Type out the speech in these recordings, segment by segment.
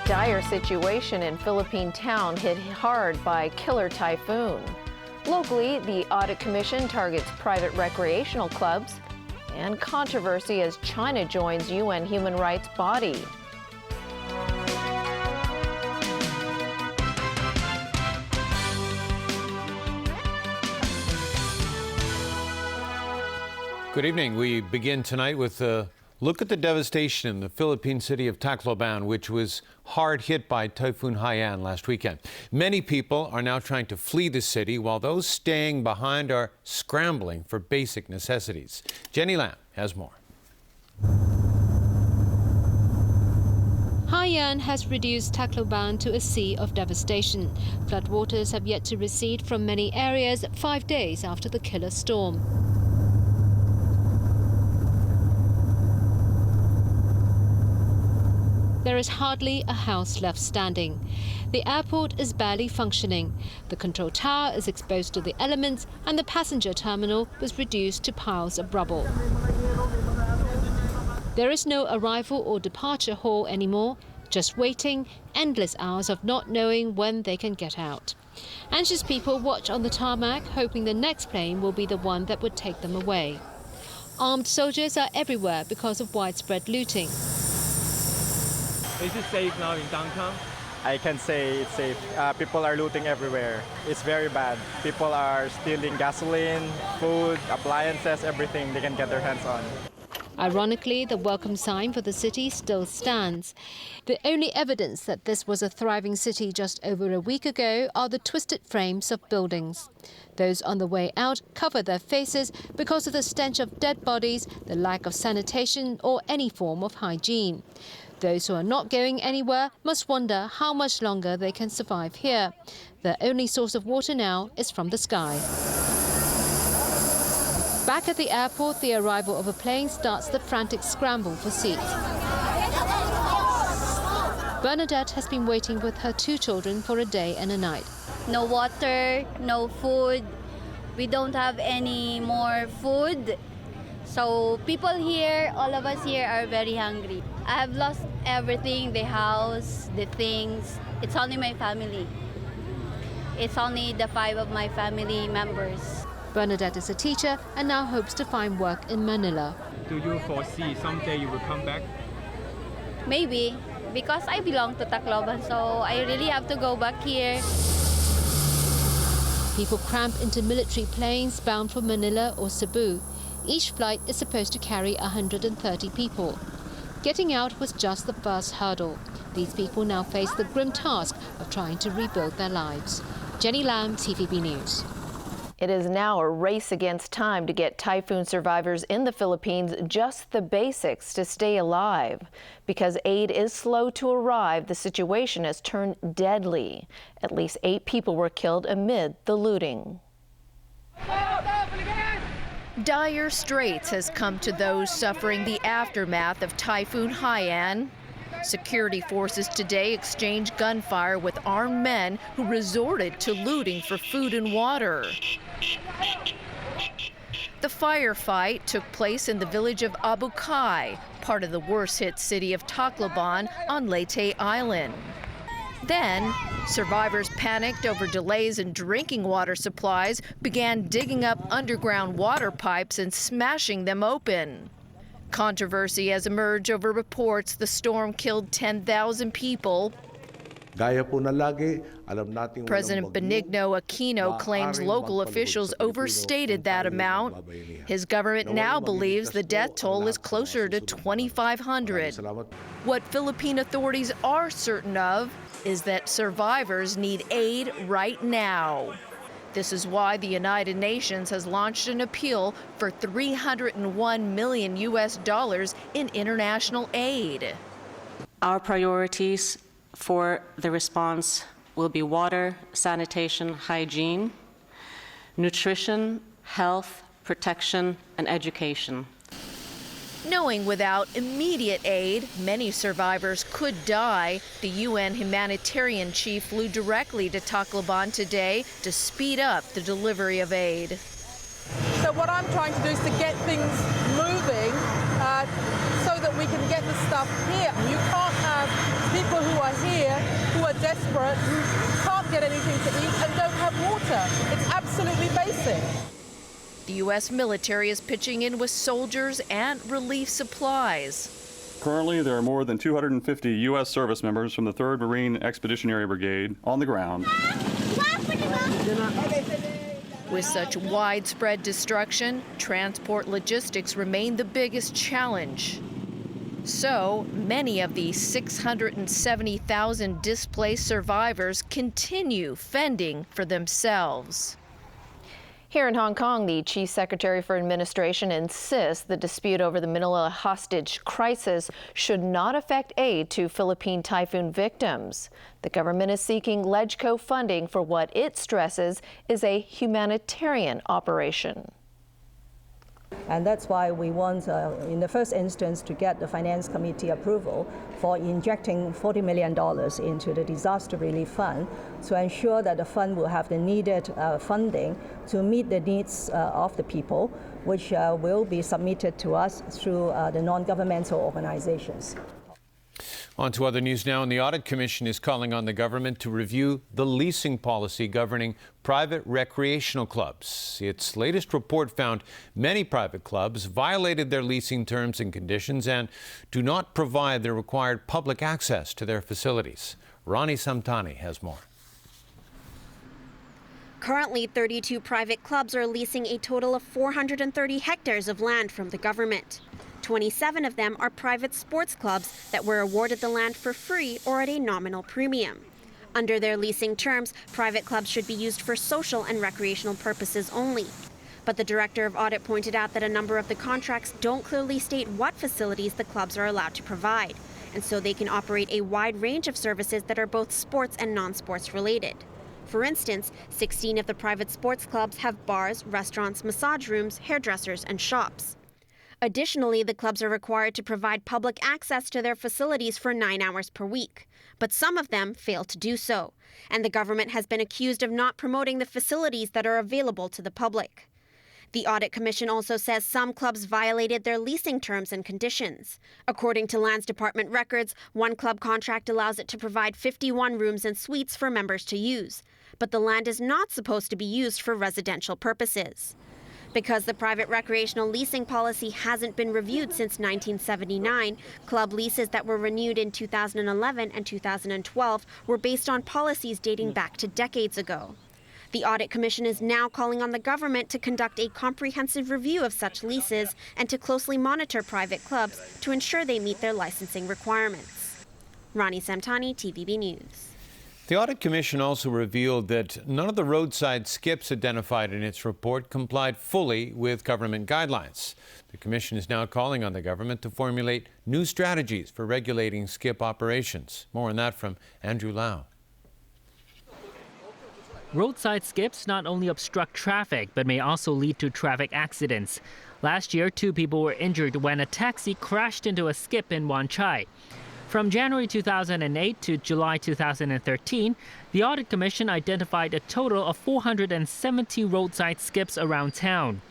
Dire situation in Philippine town hit hard by killer typhoon. Locally, the Audit Commission targets private recreational clubs, and controversy as China joins UN human rights body. Good evening. We begin tonight with a look at the devastation in the Philippine city of Tacloban, which was hard hit by Typhoon Haiyan last weekend. Many people are now trying to flee the city, while those staying behind are scrambling for basic necessities. Jenny Lam has more. Haiyan has reduced Tacloban to a sea of devastation. Floodwaters have yet to recede from many areas 5 days after the killer storm. There is hardly a house left standing. The airport is barely functioning. The control tower is exposed to the elements, and the passenger terminal was reduced to piles of rubble. There is no arrival or departure hall anymore, just waiting, endless hours of not knowing when they can get out. Anxious people watch on the tarmac, hoping the next plane will be the one that would take them away. Armed soldiers are everywhere because of widespread looting. Is it safe now in downtown? I can say it's safe. People are looting everywhere. It's very bad. People are stealing gasoline, food, appliances, everything they can get their hands on. Ironically, the welcome sign for the city still stands. The only evidence that this was a thriving city just over a week ago are the twisted frames of buildings. Those on the way out cover their faces because of the stench of dead bodies, the lack of sanitation or any form of hygiene. Those who are not going anywhere must wonder how much longer they can survive here. Their only source of water now is from the sky. Back at the airport, the arrival of a plane starts the frantic scramble for seats. Bernadette has been waiting with her 2 children for a day and a night. No water, no food. We don't have any more food. So people here, all of us here are very hungry. I have lost everything, the house, the things. It's only my family. It's only the 5 of my family members. Bernadette is a teacher and now hopes to find work in Manila. Do you foresee someday you will come back? Maybe, because I belong to Tacloban, so I really have to go back here. People cramp into military planes bound for Manila or Cebu. Each flight is supposed to carry 130 people. Getting out was just the first hurdle. These people now face the grim task of trying to rebuild their lives. Jenny Lam, TVB News. It is now a race against time to get typhoon survivors in the Philippines just the basics to stay alive. Because aid is slow to arrive, the situation has turned deadly. At least 8 people were killed amid the looting. Dire straits has come to those suffering the aftermath of Typhoon Haiyan. Security forces today exchanged gunfire with armed men who resorted to looting for food and water. The firefight took place in the village of Abu Kai, part of the worst-hit city of Tacloban on Leyte Island. Then, survivors panicked over delays in drinking water supplies, began digging up underground water pipes and smashing them open. Controversy has emerged over reports the storm killed 10,000 people. President Benigno Aquino claims local officials overstated that amount. His government now believes the death toll is closer to 2,500. What Philippine authorities are certain of is that survivors need aid right now. This is why the United Nations has launched an appeal for $301 million in international aid. Our priorities for the response will be water, sanitation, hygiene, nutrition, health, protection, and education. Knowing without immediate aid, many survivors could die, the UN humanitarian chief flew directly to Tacloban today to speed up the delivery of aid. So So what I'm trying to do is to get things moving so that we can get the stuff here. You can't have people who are here, who are desperate, who can't get anything to eat and don't have water. It's absolutely basic. The U.S. military is pitching in with soldiers and relief supplies. Currently, there are more than 250 U.S. service members from the 3rd Marine Expeditionary Brigade on the ground. With such widespread destruction, transport logistics remain the biggest challenge. So, many of the 670,000 displaced survivors continue fending for themselves. Here in Hong Kong, the Chief Secretary for Administration insists the dispute over the Manila hostage crisis should not affect aid to Philippine typhoon victims. The government is seeking LegCo funding for what it stresses is a humanitarian operation. And that's why we want, in the first instance, to get the Finance Committee approval for injecting $40 million into the Disaster Relief Fund to ensure that the fund will have the needed funding to meet the needs of the people, which will be submitted to us through the non-governmental organizations. On to other news now, and the Audit Commission is calling on the government to review the leasing policy governing private recreational clubs. Its latest report found many private clubs violated their leasing terms and conditions and do not provide the required public access to their facilities. Ronnie Samtani has more. Currently, 32 private clubs are leasing a total of 430 hectares of land from the government. 27 of them are private sports clubs that were awarded the land for free or at a nominal premium. Under their leasing terms, private clubs should be used for social and recreational purposes only. But the Director of Audit pointed out that a number of the contracts don't clearly state what facilities the clubs are allowed to provide, and so they can operate a wide range of services that are both sports and non-sports related. For instance, 16 of the private sports clubs have bars, restaurants, massage rooms, hairdressers, and shops. Additionally, the clubs are required to provide public access to their facilities for 9 hours per week. But some of them fail to do so, and the government has been accused of not promoting the facilities that are available to the public. The Audit Commission also says some clubs violated their leasing terms and conditions. According to Lands Department records, one club contract allows it to provide 51 rooms and suites for members to use, but the land is not supposed to be used for residential purposes. Because the private recreational leasing policy hasn't been reviewed since 1979, club leases that were renewed in 2011 and 2012 were based on policies dating back to decades ago. The Audit Commission is now calling on the government to conduct a comprehensive review of such leases and to closely monitor private clubs to ensure they meet their licensing requirements. Ronnie Samtani, TVB News. The Audit Commission also revealed that none of the roadside skips identified in its report complied fully with government guidelines. The Commission is now calling on the government to formulate new strategies for regulating skip operations. More on that from Andrew Lau. Roadside skips not only obstruct traffic, but may also lead to traffic accidents. Last year, 2 people were injured when a taxi crashed into a skip in Wan Chai. From January 2008 to July 2013, the Audit Commission identified a total of 470 roadside skips around town.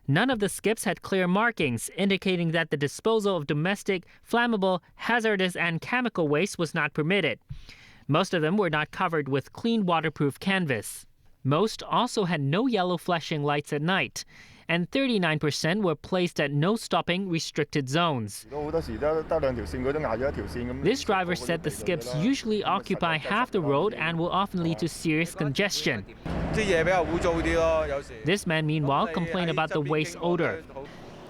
None of the skips had clear markings, indicating that the disposal of domestic, flammable, hazardous, and chemical waste was not permitted. Most of them were not covered with clean waterproof canvas. Most also had no yellow flashing lights at night, and 39% were placed at no stopping restricted zones. This driver said the skips usually occupy half the road and will often lead to serious congestion. This man, meanwhile, complained about the waste odor.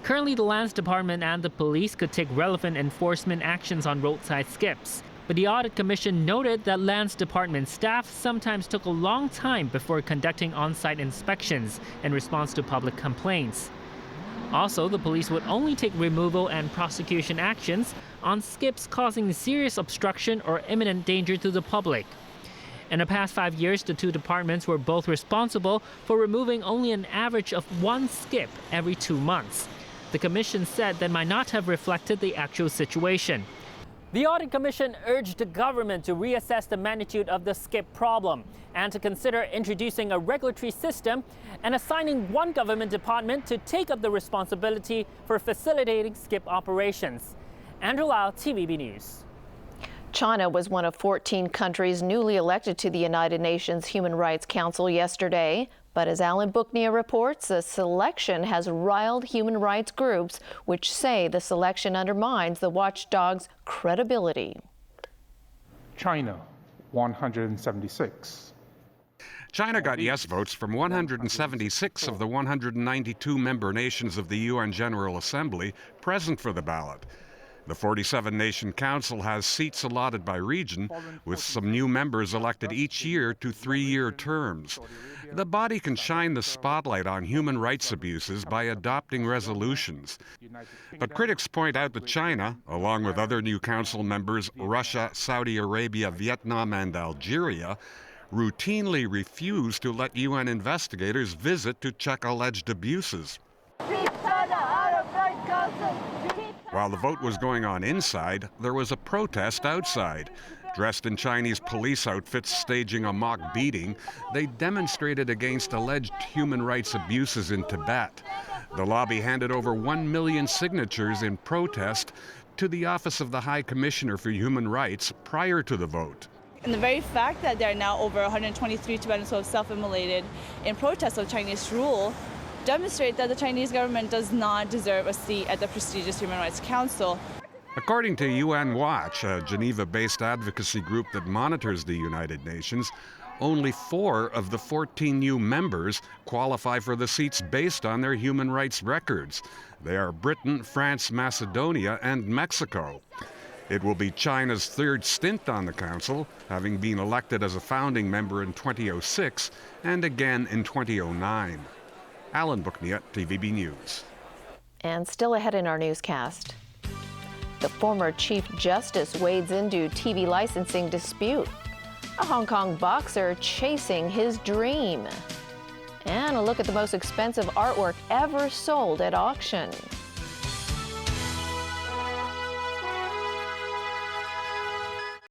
Currently, the Lands Department and the police could take relevant enforcement actions on roadside skips. But the Audit Commission noted that Lands Department staff sometimes took a long time before conducting on-site inspections in response to public complaints. Also, the police would only take removal and prosecution actions on skips causing serious obstruction or imminent danger to the public. In the past 5 years, the 2 departments were both responsible for removing only an average of 1 skip every 2 months. The Commission said that might not have reflected the actual situation. The Audit Commission urged the government to reassess the magnitude of the skip problem and to consider introducing a regulatory system and assigning one government department to take up the responsibility for facilitating skip operations. Andrew Lau, TVB News. China was one of 14 countries newly elected to the United Nations Human Rights Council yesterday. But as Alan Booknia reports, the selection has riled human rights groups, which say the selection undermines the watchdog's credibility. China, 176. China got yes votes from 176 of the 192 member nations of the UN General Assembly present for the ballot. The 47-nation council has seats allotted by region, with some new members elected each year to 3-year terms. The body can shine the spotlight on human rights abuses by adopting resolutions. But critics point out that China, along with other new council members, Russia, Saudi Arabia, Vietnam, and Algeria, routinely refuse to let UN investigators visit to check alleged abuses. While the vote was going on inside, there was a protest outside. Dressed in Chinese police outfits staging a mock beating, they demonstrated against alleged human rights abuses in Tibet. The lobby handed over 1 million signatures in protest to the Office of the High Commissioner for Human Rights prior to the vote. And the very fact that there are now over 123 Tibetans who have self-immolated in protest of Chinese rule demonstrate that the Chinese government does not deserve a seat at the prestigious Human Rights Council. According to UN Watch, a Geneva-based advocacy group that monitors the United Nations, only 4 of the 14 new members qualify for the seats based on their human rights records. They are Britain, France, Macedonia, and Mexico. It will be China's 3rd stint on the Council, having been elected as a founding member in 2006 and again in 2009. Alan Booknia, TVB News. And still ahead in our newscast, the former Chief Justice wades into TV licensing dispute. A Hong Kong boxer chasing his dream. And a look at the most expensive artwork ever sold at auction.